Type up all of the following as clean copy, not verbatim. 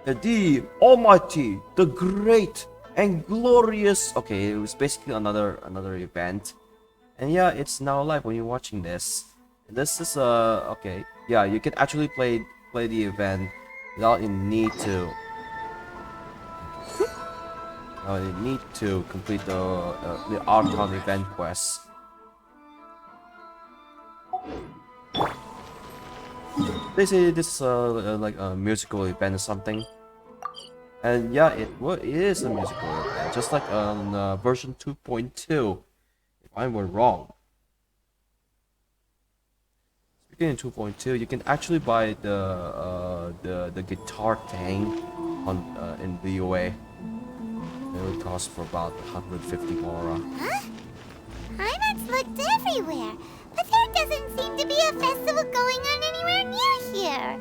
The almighty, the great and glorious. Okay, it was basically another event, and yeah, it's now live when you're watching this. This is okay. Yeah, you can actually play the event without you need to. You need to complete the Archon event quest. They say this is like a musical event or something, and yeah, it is a musical event, just like on version 2.2. If I were wrong. Speaking in 2.2, you can actually buy the guitar thing on in Liyue. It would cost for about 150 mora. Huh? Heimat's looked everywhere, but there doesn't seem to be a festival going on anywhere near here.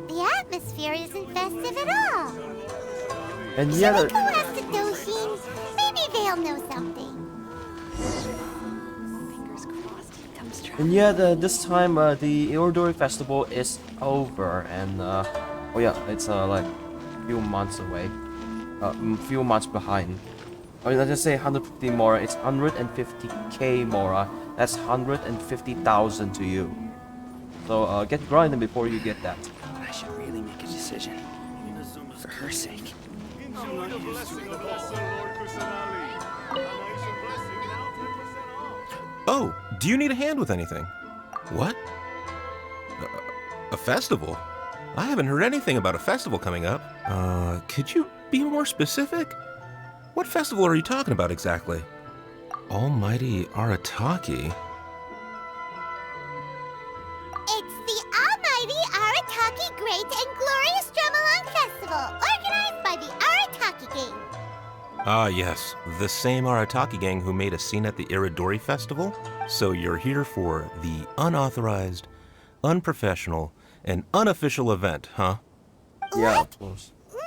The atmosphere isn't festive at all. And Should yeah, we go ask the Doshin? Maybe they'll know something. Fingers crossed he comes true. and yeah, this time the inaugural festival is over, and oh yeah, it's like a few months away, few months behind. I mean, let's just say 150 mora. It's 150k mora. That's 150,000 to you. So get grinding before you get that. I should really make a decision. For her sake. Oh, do you need a hand with anything? What? A festival? I haven't heard anything about a festival coming up. Could you be more specific? What festival are you talking about exactly? Almighty Arataki? It's the Almighty Arataki Great and Glorious Drumalong Festival, organized by the Arataki Gang. Ah, yes, the same Arataki gang who made a scene at the Iridori Festival? So you're here for the unauthorized, unprofessional, and unofficial event, huh? Yeah, of course. No,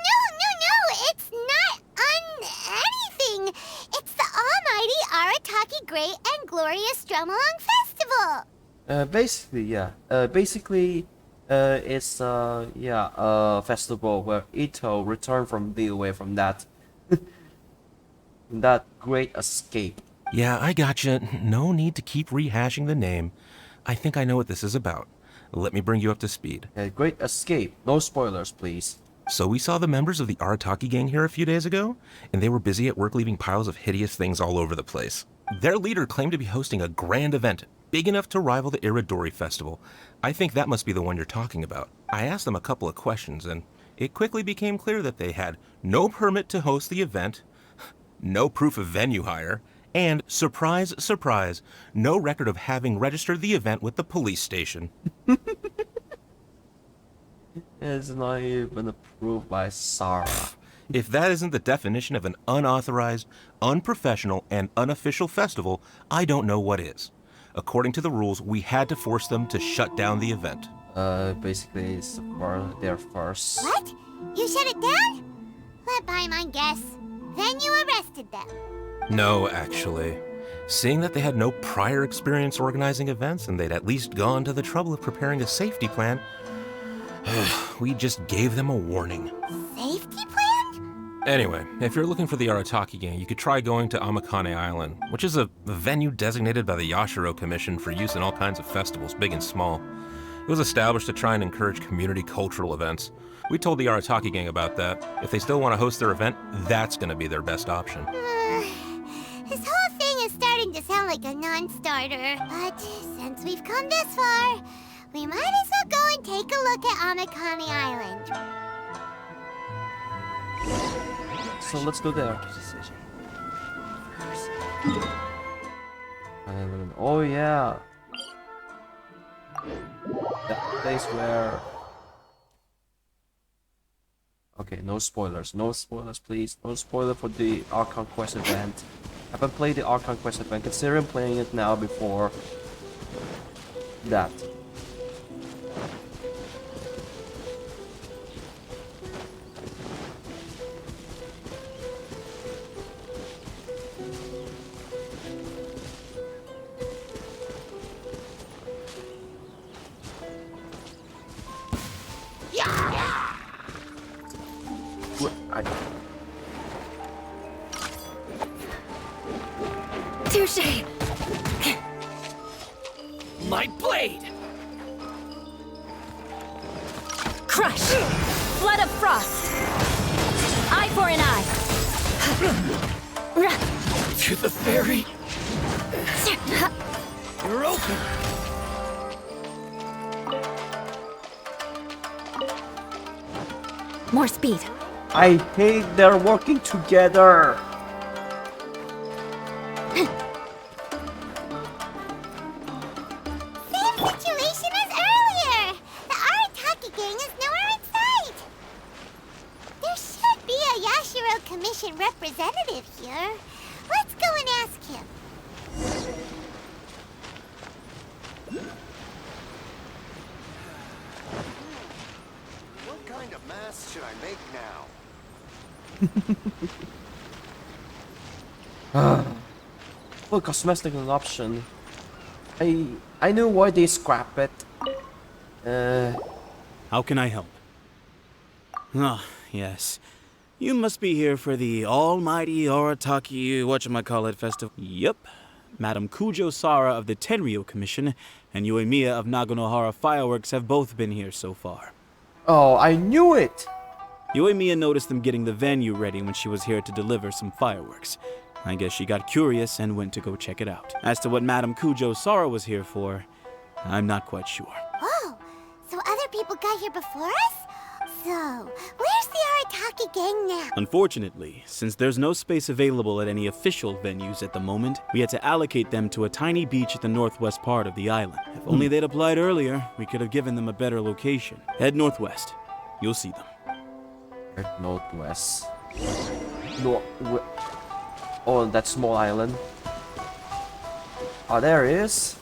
it's not anything. It's the Almighty Arataki Great and Glorious Drumalong Festival. Basically, yeah. It's yeah, a festival where Itto returned from Liyue from that that great escape. Yeah, I gotcha. No need to keep rehashing the name. I think I know what this is about. Let me bring you up to speed. A great escape. No spoilers, please. So we saw the members of the Arataki gang here a few days ago, and they were busy at work leaving piles of hideous things all over the place. Their leader claimed to be hosting a grand event, big enough to rival the Iridori Festival. I think that must be the one you're talking about. I asked them a couple of questions, and it quickly became clear that they had no permit to host the event, no proof of venue hire, and, surprise, surprise, no record of having registered the event with the police station. It's not even approved by Sarah. If that isn't the definition of an unauthorized, unprofessional, and unofficial festival, I don't know what is. According to the rules, we had to force them to shut down the event. Basically, it's for their first. What? You shut it down? Let by my guess. Then you arrested them. No, actually. Seeing that they had no prior experience organizing events and they'd at least gone to the trouble of preparing a safety plan, we just gave them a warning. Safety plan? Anyway, if you're looking for the Arataki gang, you could try going to Amakane Island, which is a venue designated by the Yashiro Commission for use in all kinds of festivals, big and small. It was established to try and encourage community cultural events. We told the Arataki gang about that. If they still want to host their event, that's going to be their best option. This whole thing is starting to sound like a non-starter. But since we've come this far, we might as well go and take a look at Amakane Island. So let's go there. Make a decision. For her sake. Oh yeah. That place where. Okay, no spoilers. No spoilers, please. No spoiler for the Archon Quest event. I haven't played the Archon Quest event. Considering playing it now before that. Touche! My blade! Crush! Flood of frost! Eye for an eye! To the fairy! You're open! More speed. I hate they're working together. Same situation as earlier! The Arataki gang is nowhere in sight! There should be a Yashiro Commission representative here. Let's go and ask him. What kind of mask should I make now? Well, cosmetic is an option. I know why they scrap it. How can I help? Ah, yes. You must be here for the almighty Arataki whatchamacallit festival. Yep. Madam Kujo Sara of the Tenryo Commission and Uemiya of Naganohara Fireworks have both been here so far. Oh, I knew it! Uemiya noticed them getting the venue ready when she was here to deliver some fireworks. I guess she got curious and went to go check it out. As to what Madam Kujo Sara was here for, I'm not quite sure. Oh, so other people got here before us? So, where's the Arataki gang now? Unfortunately, since there's no space available at any official venues at the moment, we had to allocate them to a tiny beach at the northwest part of the island. If only they'd applied earlier, we could have given them a better location. Head northwest. You'll see them. Northwest. Oh, that small island. Oh, there it is.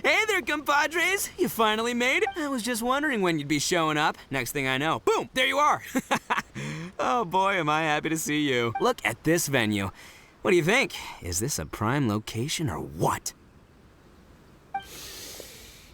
Hey there, compadres! You finally made it? I was just wondering when you'd be showing up. Next thing I know, boom, there you are! Oh boy, am I happy to see you. Look at this venue. What do you think? Is this a prime location or what?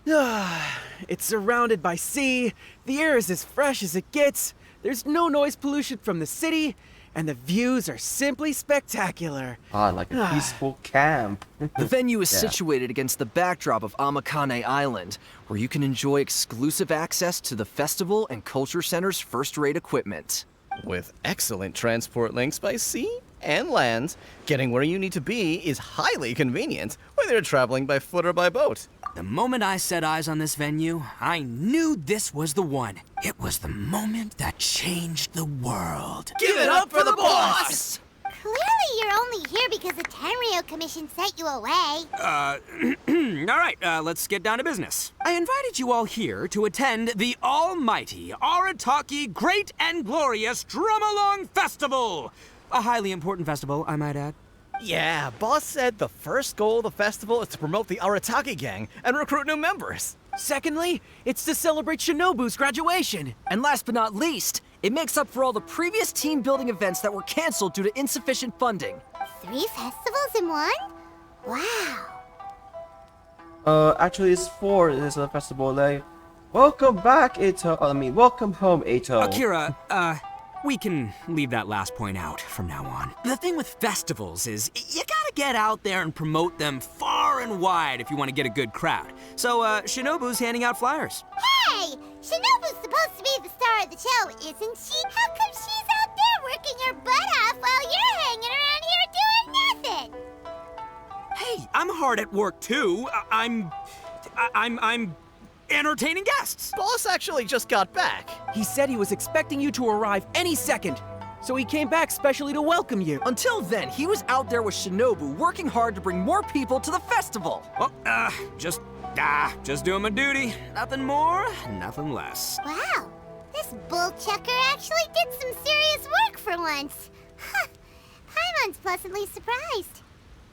It's surrounded by sea, the air is as fresh as it gets, there's no noise pollution from the city, and the views are simply spectacular. Ah, like a peaceful camp. The venue is Yeah. situated against the backdrop of Amakane Island, where you can enjoy exclusive access to the festival and culture center's first-rate equipment. With excellent transport links by sea and land, getting where you need to be is highly convenient, whether you're traveling by foot or by boat. The moment I set eyes on this venue, I knew this was the one. It was the moment that changed the world. Give it up for the boss! Clearly you're only here because the Tenryo Commission sent you away. All right, let's get down to business. I invited you all here to attend the almighty Arataki Great and Glorious Drumalong Festival. A highly important festival, I might add. Yeah, boss said the first goal of the festival is to promote the Arataki gang and recruit new members. Secondly, it's to celebrate Shinobu's graduation. And last but not least, it makes up for all the previous team-building events that were canceled due to insufficient funding. 3 festivals in one? Wow. Actually, it's 4. It's a festival. Like, welcome back, Itto. Welcome home, Itto. Akira, we can leave that last point out from now on. The thing with festivals is you gotta get out there and promote them far and wide if you want to get a good crowd. So, Shinobu's handing out flyers. Hey! Shinobu's supposed to be the star of the show, isn't she? How come she's out there working her butt off while you're hanging around here doing nothing? Hey, I'm hard at work too. I'm entertaining guests. Boss actually just got back. He said he was expecting you to arrive any second, so he came back specially to welcome you. Until then, he was out there with Shinobu working hard to bring more people to the festival. Well, just doing my duty. Nothing more, nothing less. Wow, this bull chucker actually did some serious work for once. Huh. Paimon's pleasantly surprised.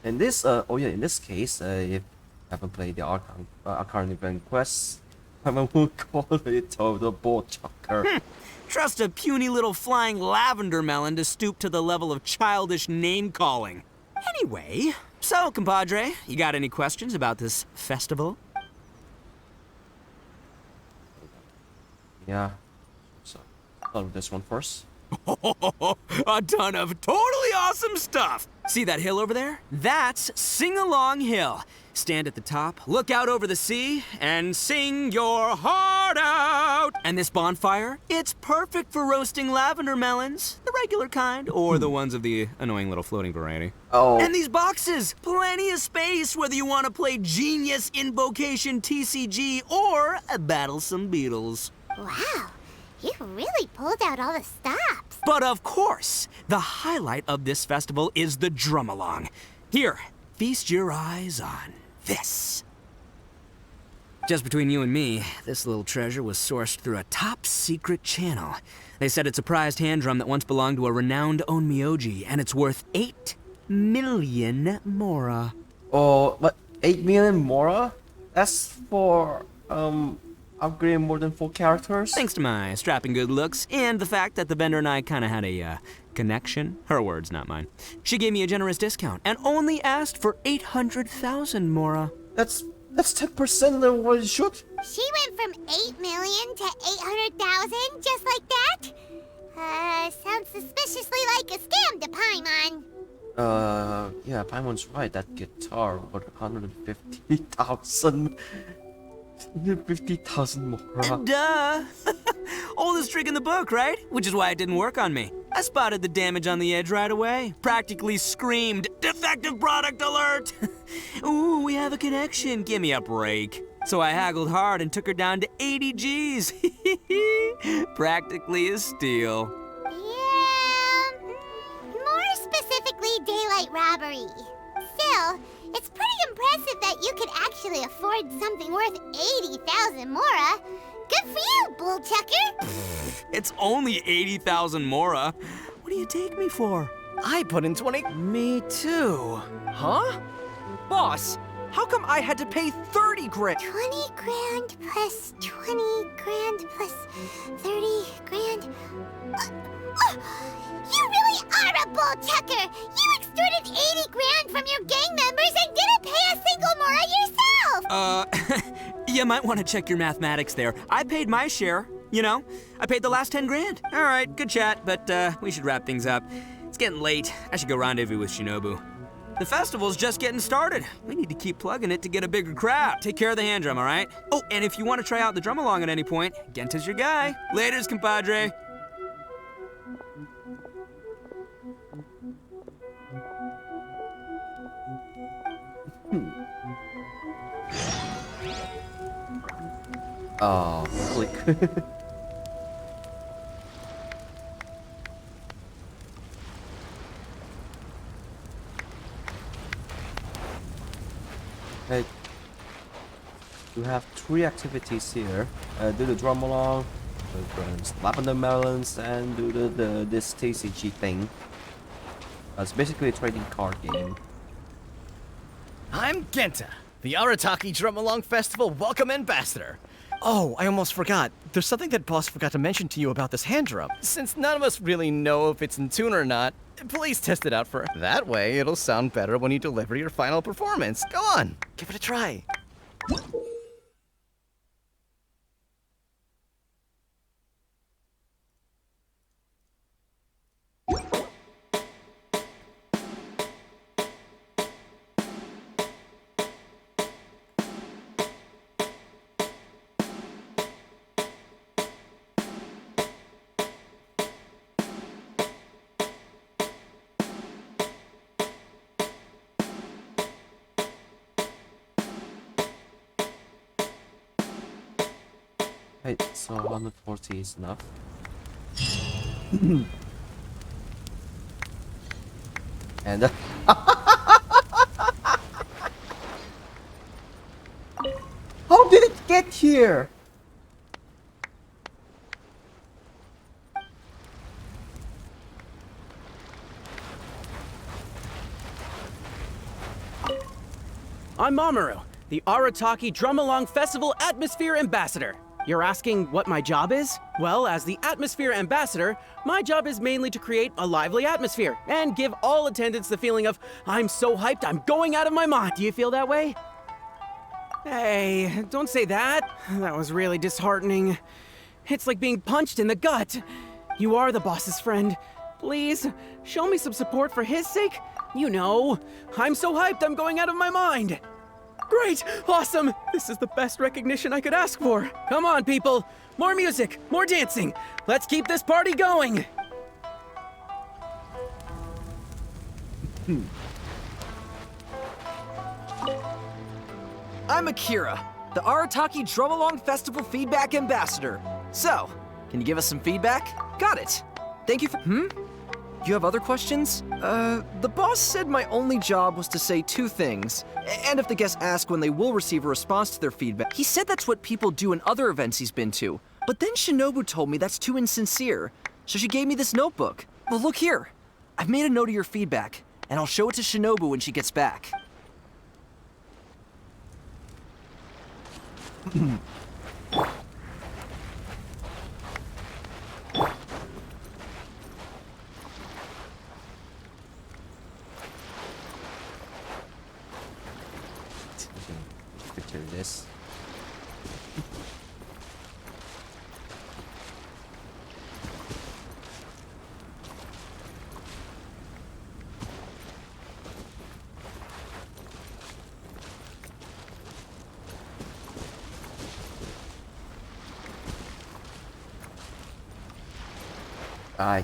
In this, in this case, if Haven't played the Arcane event quests. I won't call it the ball chucker. Trust a puny little flying lavender melon to stoop to the level of childish name-calling. Anyway, so, compadre, you got any questions about this festival? Yeah. So, start with this one first. A ton of totally awesome stuff! See that hill over there? That's Sing-Along Hill. Stand at the top, look out over the sea, and sing your heart out! And this bonfire? It's perfect for roasting lavender melons, the regular kind, or the ones of the annoying little floating variety. Oh. And these boxes! Plenty of space whether you want to play Genius Invocation TCG or battle some beetles. Wow, you really pulled out all the stops. But of course, the highlight of this festival is the Drumalong. Here, feast your eyes on this. Just between you and me, this little treasure was sourced through a top-secret channel. They said it's a prized hand drum that once belonged to a renowned onmyoji, and it's worth 8 million mora. Oh, but 8 million mora? That's for, upgrading more than 4 characters? Thanks to my strapping good looks and the fact that the vendor and I kind of had a connection. Her words, not mine. She gave me a generous discount and only asked for 800,000 mora. That's 10% of what it should. She went from 8 million to 800,000 just like that? Sounds suspiciously like a scam to Paimon. Yeah, Paimon's right. That guitar worth 150,000. 150,000 mora. Duh! Oldest trick in the book, right? Which is why it didn't work on me. I spotted the damage on the edge right away. Practically screamed, "Defective product alert!" Ooh, we have a connection. Give me a break. So I haggled hard and took her down to 80 G's. Practically a steal. Yeah, more specifically daylight robbery. Still, it's pretty impressive that you could actually afford something worth 80,000 mora. Good for you, bull chucker. It's only 80,000 mora. What do you take me for? I put in 20. Me too. Huh? Boss, how come I had to pay 30 grand? 20 grand plus 20 grand plus 30 grand. You really are a bull chucker! You extorted 80 grand from your gang members and didn't pay a single mora yourself! You might want to check your mathematics there. I paid my share, you know? I paid the last 10 grand. All right, good chat, but we should wrap things up. It's getting late. I should go rendezvous with Shinobu. The festival's just getting started. We need to keep plugging it to get a bigger crowd. Take care of the hand drum, all right? Oh, and if you want to try out the Drumalong at any point, Genta's your guy. Laters, compadre. Oh, click. Hey, you have 3 activities here. Do the Drumalong, slap on the melons, and do this TCG thing. It's basically a trading card game. I'm Genta, the Arataki Drumalong Festival Welcome Ambassador. Oh, I almost forgot. There's something that Boss forgot to mention to you about this hand drum. Since none of us really know if it's in tune or not, please test it out first. That way, it'll sound better when you deliver your final performance. Go on, give it a try. Hey, so 140 is enough. And how did it get here? I'm Mamoru. the Arataki Drumalong Festival Atmosphere Ambassador. You're asking what my job is? Well, as the Atmosphere Ambassador, my job is mainly to create a lively atmosphere and give all attendants the feeling of, I'm so hyped, I'm going out of my mind. Do you feel that way? Hey, don't say that. That was really disheartening. It's like being punched in the gut. You are the boss's friend. Please, show me some support for his sake. You know, I'm so hyped, I'm going out of my mind. Great! Awesome! This is the best recognition I could ask for. Come on, people. More music, more dancing. Let's keep this party going. I'm Akira, the Arataki Drumalong Festival Feedback Ambassador. So, can you give us some feedback? Got it. Thank you for— You have other questions? The boss said my only job was to say 2 things. And if the guests ask when they will receive a response to their feedback, he said that's what people do in other events he's been to. But then Shinobu told me that's too insincere. So she gave me this notebook. Well, look here. I've made a note of your feedback, and I'll show it to Shinobu when she gets back. Picture this. Bye.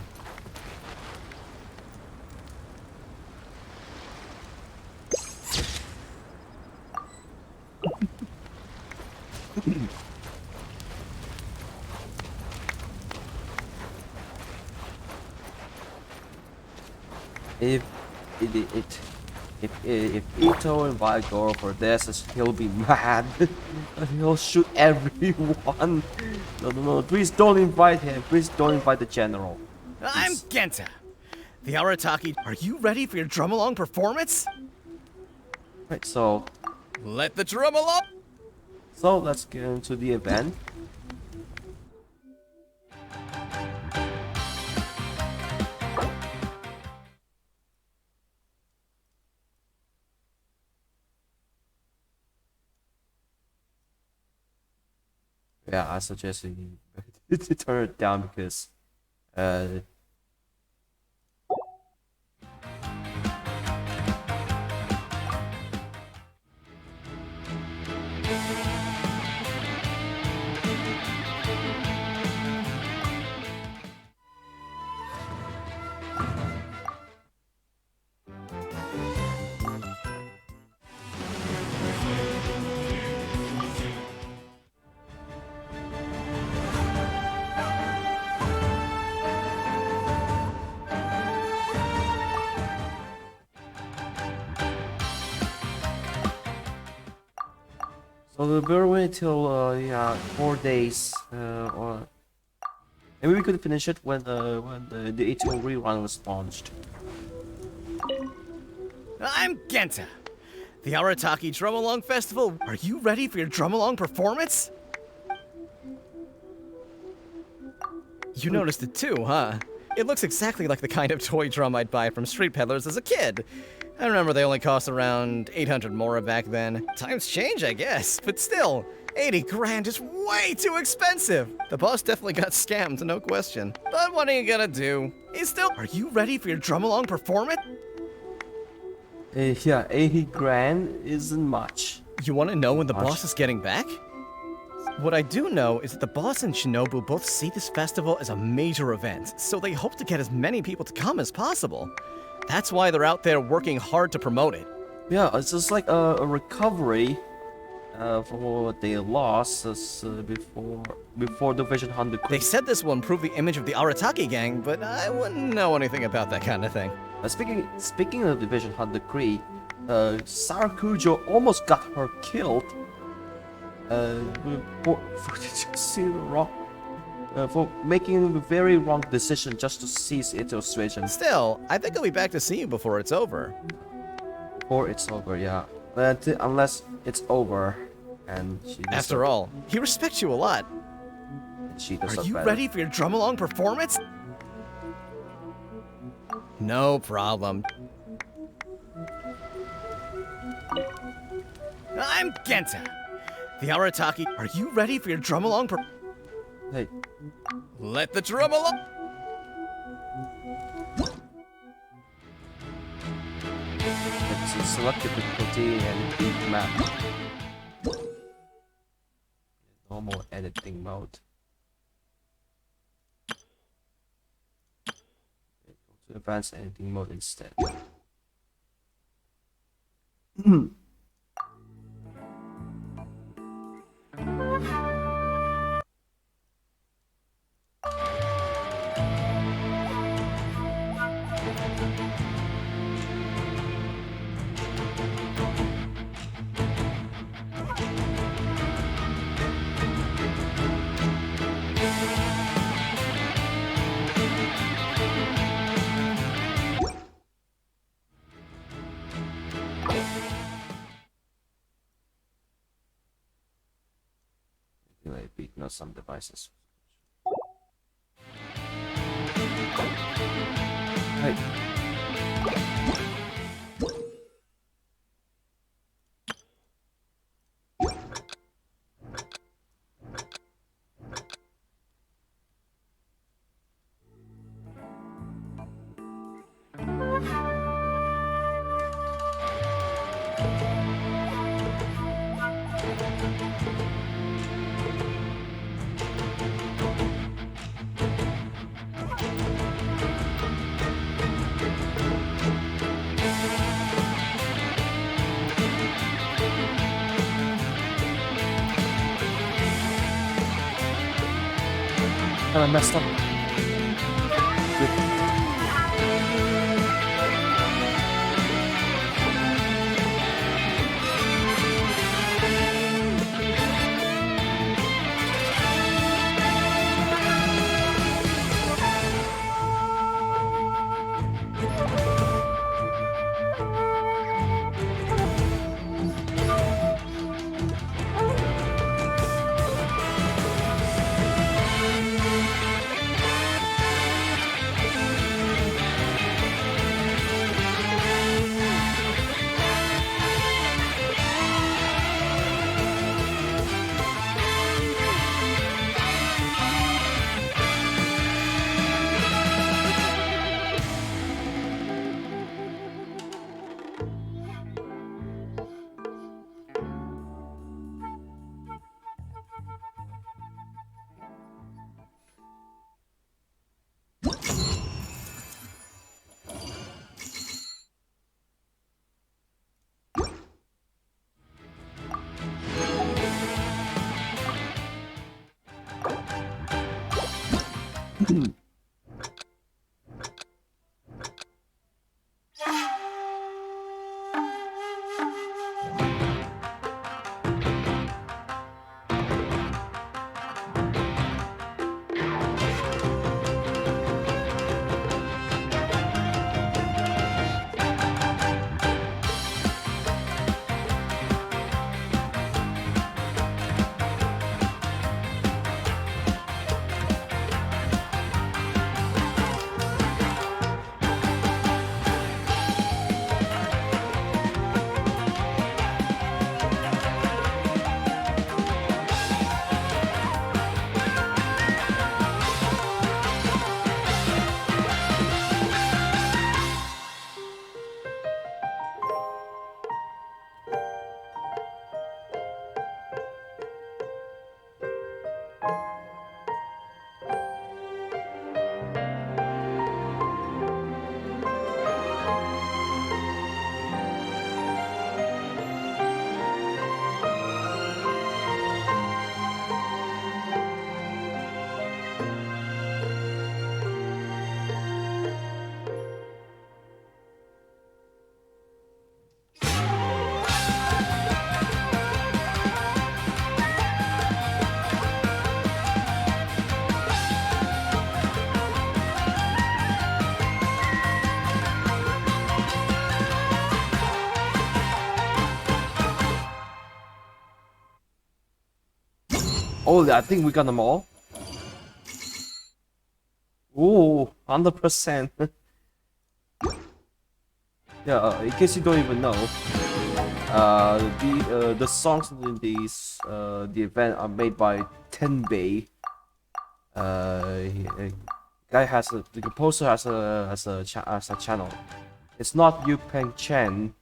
If Itto invite Goro for this, he'll be mad. He'll shoot everyone. No, please don't invite him. Please don't invite the general. I'm Genta. The Arataki, are you ready for your Drumalong performance? Right, so Let the Drumalong. let's get into the event. Yeah, I suggest you to turn it down because so we'll wait till 4 days, or maybe we could finish it when the Itto rerun was launched. I'm Genta. The Arataki Drumalong Festival, are you ready for your Drumalong performance? You noticed it too, huh? It looks exactly like the kind of toy drum I'd buy from street peddlers as a kid. I remember they only cost around 800 mora back then. Times change, I guess, but still, 80 grand is way too expensive. The boss definitely got scammed, no question. But what are you gonna do? He's still— Are you ready for your Drumalong performance? Yeah, 80 grand isn't much. You wanna know when the boss is getting back? What I do know is that the boss and Shinobu both see this festival as a major event, so they hope to get as many people to come as possible. That's why they're out there working hard to promote it. Yeah, it's just like a recovery from what they lost before Division 100. They said this will improve the image of the Arataki gang, but I wouldn't know anything about that kind of thing. Speaking of Division 100 Kree, Sarakujo almost got her killed. For making a very wrong decision just to seize Itto's situation. Still, I think I'll be back to see you before it's over. Before it's over, yeah. Unless it's over, and she does After all, he respects you a lot. and she does Are you better. ready for your Drumalong performance? No problem. I'm Genta. The Arataki. Are you ready for your Drumalong Hey, Let the Drumalong... it's select the difficulty and beat map. Normal editing mode. Go to advanced editing mode instead. Anyway, beat some devices. Hey. I messed up. Good. Oh, I think we got them all. Ooh, 100%. Yeah, in case you don't even know, the songs in the event are made by Tenbei. The composer has a channel. It's not Yu Peng Chen.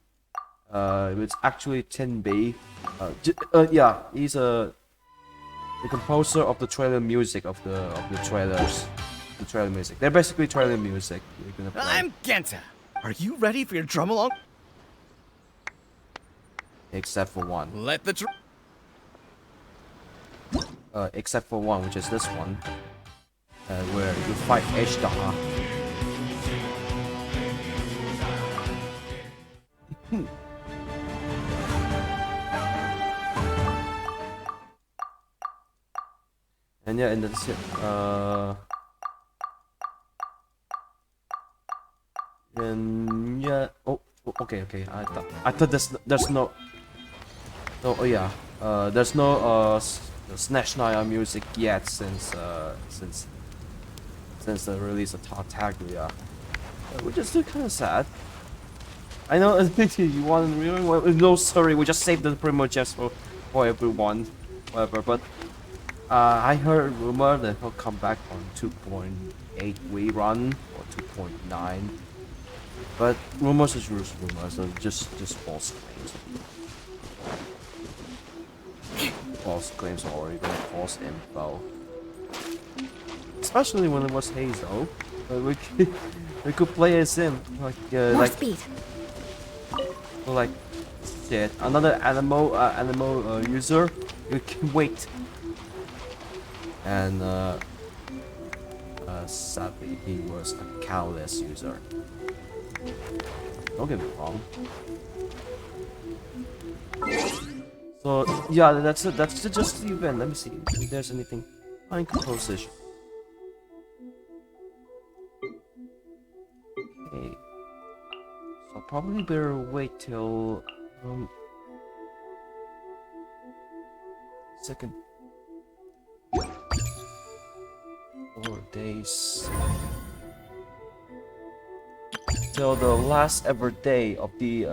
It's actually Tenbei. Yeah, he's the composer of the trailer music of the trailers. The trailer music. They're basically trailer music. You're gonna play. I'm Genta. Are you ready for your Drumalong? Except for one. Let the Except for one, which is this one, where you fight H-Star. And yeah, and that's it. And yeah. Oh, okay. I thought there's no. Oh yeah. There's no Snatch Naya music yet since the release of Tartaglia, which is still kind of sad. I know you want to well, no, sorry, we just saved the Primo Gems for everyone, whatever. But I heard rumor that he'll come back on 2.8 rerun or 2.9. But rumors is just rumors, so just false claims. False claims or even false info. Especially when it was Hazel. We could play as him More speed. like shit. Another animal user, you can wait. And sadly he was a cowless user. Don't get me wrong. So yeah, that's it. That's just the event. Let me see if there's anything. Fine composition. Okay. So probably better wait till second 4 days till the last ever day of the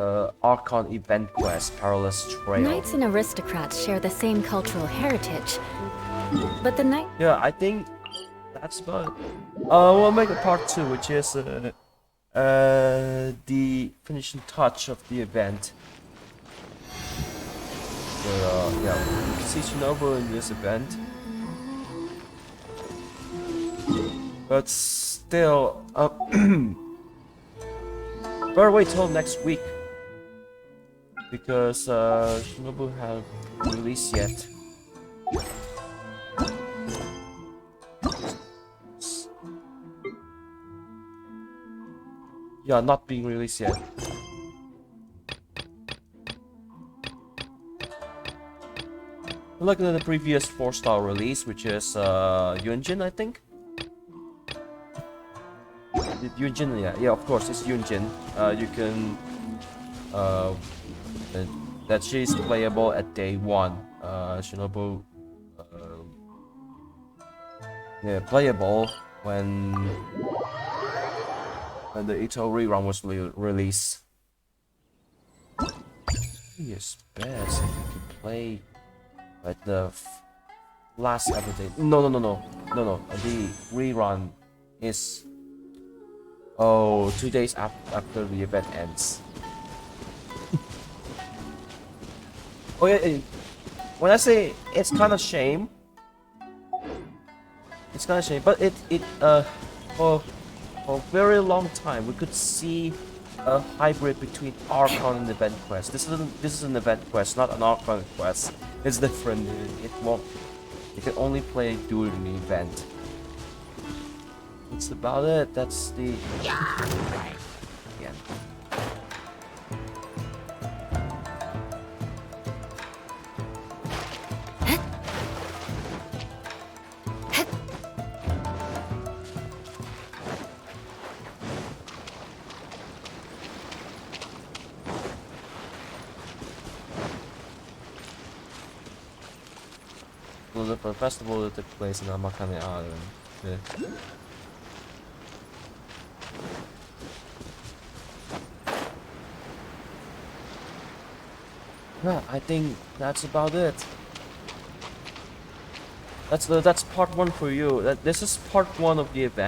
Archon event quest, Perilous Trail. Knights and aristocrats share the same cultural heritage, but the knight... Yeah, I think that's about it. We'll make a part 2, which is the finishing touch of the event. So, yeah, you can see Shinobu in this event. But still, better wait till next week, because Shinobu hasn't released yet. Yeah, not being released yet. Looking at the previous 4-star release, which is Yunjin, I think. Yunjin, yeah, of course, it's Yunjin. You can that she's playable at day 1. Shinobu, yeah, playable when the Itto rerun was released. Yes, best if you can play at the last ever day. No. The rerun is 2 days after the event ends. Oh yeah, when I say it's kind of shame, but it for a very long time we could see a hybrid between Archon and event quest. This is an event quest, not an Archon quest. It's different. You can only play during the event. That's about it. That's the again. Well, the festival that took place in Amakane Island. Yeah. Yeah, I think that's about it. That's part one for you. This is part one of the event.